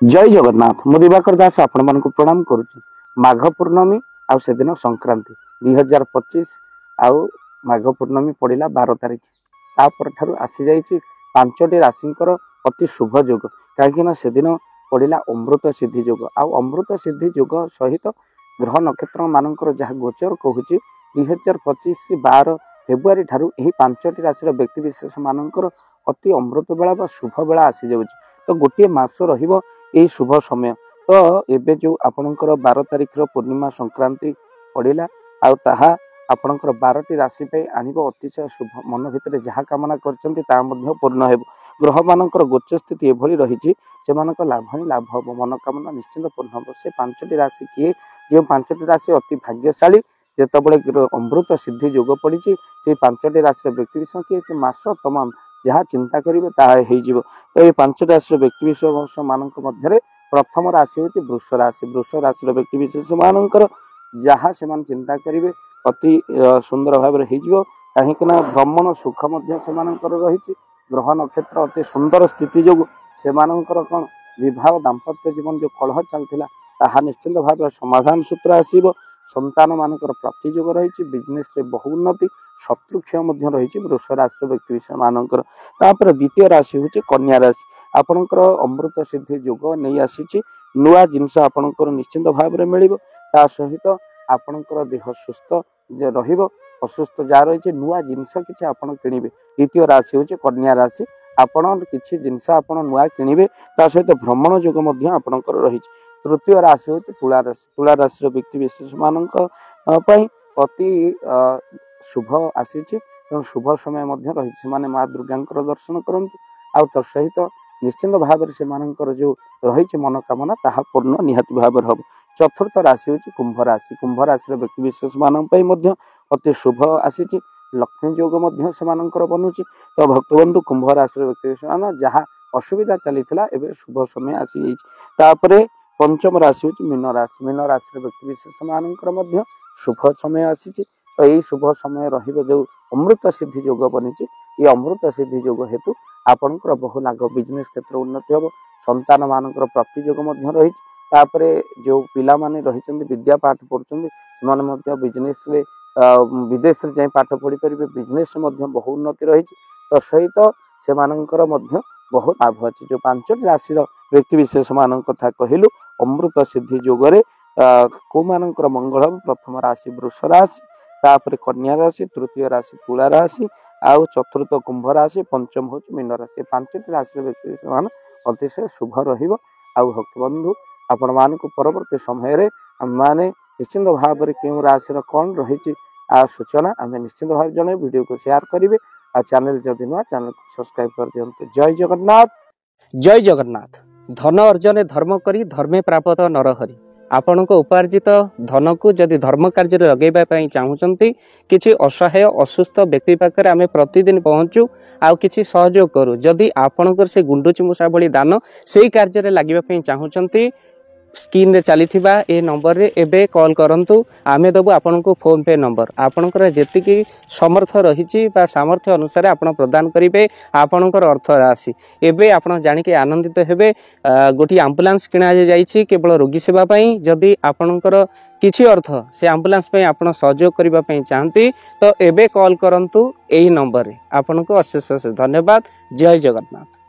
जय जगन्नाथ मु दिवाकर दास आपण मान प्रणाम करुच्ची। माघ पूर्णमी आउ से दिन संक्रांति 2025 आउ माघ पूर्णमी पड़ा 12 तारिख तापर आसी जाइए 5टी राशि अति शुभ जोग कहीं से दिन पड़ा अमृत सिद्धि जोग आउ अमृत सिद्धि जोग सहित ग्रह नक्षत्र मानकर जहाँ गोचर कहूँ 2025 12 फेब्रुआरी ठारू यही 5टी राशि व्यक्ति विशेष मानकर अति अमृत बेला शुभ बेला आसी जाऊँगी। तो गोटे मास रहिबो यही शुभ समय। तो एबे जो आपणकर 12 तारिख पूर्णिमा संक्रांति पड़ा आउ ताहा आपणकर 12टी राशि पे आनिबो अतिशय शुभ मन भितर जहाँ कामना करचंती ता मध्य पूर्ण हेबो। ग्रह मानकर गोचर स्थिति एभली रही लाभ ही लाभ हम मनोकामना निश्चिंत पूर्ण हम। से 5टी राशि किए जो 5टी राशि अति भाग्यशाली जितेबले अमृत सिद्धि जोग पड़ी से 5टी राशि व्यक्ति विशेष किए मास तमाम जहाँ चिंता करेंगे ताहा हो। तो ये 5 राशि व्यक्ति विशेष मान प्रथम राशि हूँ वृष राशि। वृष राशि व्यक्ति विशेष मानकर जहाँ से चिंता करेंगे अति सुंदर भाव हो कहीं भ्रमण सुख रही। ग्रह नक्षत्र अति सुंदर स्थिति जो से कौन विवाह दाम्पत्य जीवन जो कलह चलता ताहा निश्चिंत भाव समाधान सूत्र आसब। संतान मानकर प्राप्ति जोग रही बिजनेस बहु उन्नति शत्रुक्षय रही वृष राशि व्यक्ति विशेष मानकर। तापर द्वितीय राशि हूँ कन्या राशि। आपणकर अमृत सिद्धि जोग नहीं आसी नुआ जिनस आपणकर निश्चिंत भाव में मिल ता सहित आपणकर देह सुस्थ रहिबो असुस्थ जहाँ रही नुआ जिनस किसी आपड़ किणवे। द्वितीय राशि हूँ कन्या राशि। आपण किसी जिनस आप नुआ किणवे ता सहित भ्रमण जोग आपणकर रही। तृतीय राशि हूँ तुला राशि। तुला राशि व्यक्ति विशेष मानक अति शुभ आसी शुभ समय रही से माँ दुर्गा दर्शन करूँ आउ तो सहित निश्चिंत भाव से जो रही मनोकामना ताहा पूर्ण निहाती भाव हम। चतुर्थ राशि हूँ कुंभ राशि। कुंभ राशि व्यक्ति विशेष मानक अति शुभ आसी लक्ष्मी जोग से बनूची। तो भक्तबंधु कुंभ राशि व्यक्ति विशेष मान जहाँ असुविधा चली एवं शुभ समय आसी जापर। पंचम राशि हूँ मीन राशि। मीन राशि व्यक्ति विशेष मानकर शुभ समय आसी। तो यही शुभ समय जो अमृत सिद्धि जोग बनी ये अमृत सिद्धि जोग हेतु आपणकर बहु लाभ बिजनेस क्षेत्र उन्नति हम। संतान मानकर प्राप्ति जोग रही। तापर जो पिला माने रही विद्या पाठ पढ़ुं से बिजनेस विदेश में जाए पाठ पढ़ी पारे बिजनेस बहु उन्नति रही। तो सहित से बहुत लाभ अच्छी जो 5टी राशि व्यक्ति विशेष मान कथा कहलु अमृत सिद्धि जोगरे को मानकर मंगल हम। प्रथम राशि वृष राशि तापर कन्या राशि तृतीय राशि तुला राशि आउ चतुर्थ कुंभ राशि पंचम हूँ मीन राशि। 5टी राशि व्यक्ति विशेष मान अतिशय शुभ रु भक्तबंधु आपण मान परवर्ती समय आने निश्चिंत भाव में क्यों राशि कौन रही सूचना आम निश्चिंत भाव जन वीडियो को शेयर करेंगे आ चैनल जदि नुआ चैनल को सब्सक्राइब कर दिंतु। जय जगन्नाथ। जय जगन्नाथ। धन अर्जन धर्म करी धर्मे प्राप्त नरहरि। आपण उपार्जित धन को जदि धर्म कार्य लगेगा चाहूँगी किसी असहाय असुस्थ व्यक्ति पाखे आम प्रतिदिन पहुँचू आउ किसी सहयोग करूँ। जदि आपणकर से गुंडुची मूषा भली दान से कार्य लगे चाहूँगी स्क्रीन रे चली ए नंबर रे एबे कॉल करंतु आमे दबु आपन को फोन पे नंबर आपनकर जेतिकी समर्थ रही बा सामर्थ्य अनुसार आपन प्रदान करिवे आपनकर अर्थ राशि। एबे आपन जानि के आनंदित हेबे गोटी एम्बुलेंस किना जाइछि केवल रोगी सेवा पई। जदि आपनकर किछि अर्थ से एम्बुलेंस पई आपन सहयोग करिबा पई चाहंती तो एबे कॉल करंतु एही नंबर रे। आपन को अशेष धन्यवाद। जय जगन्नाथ।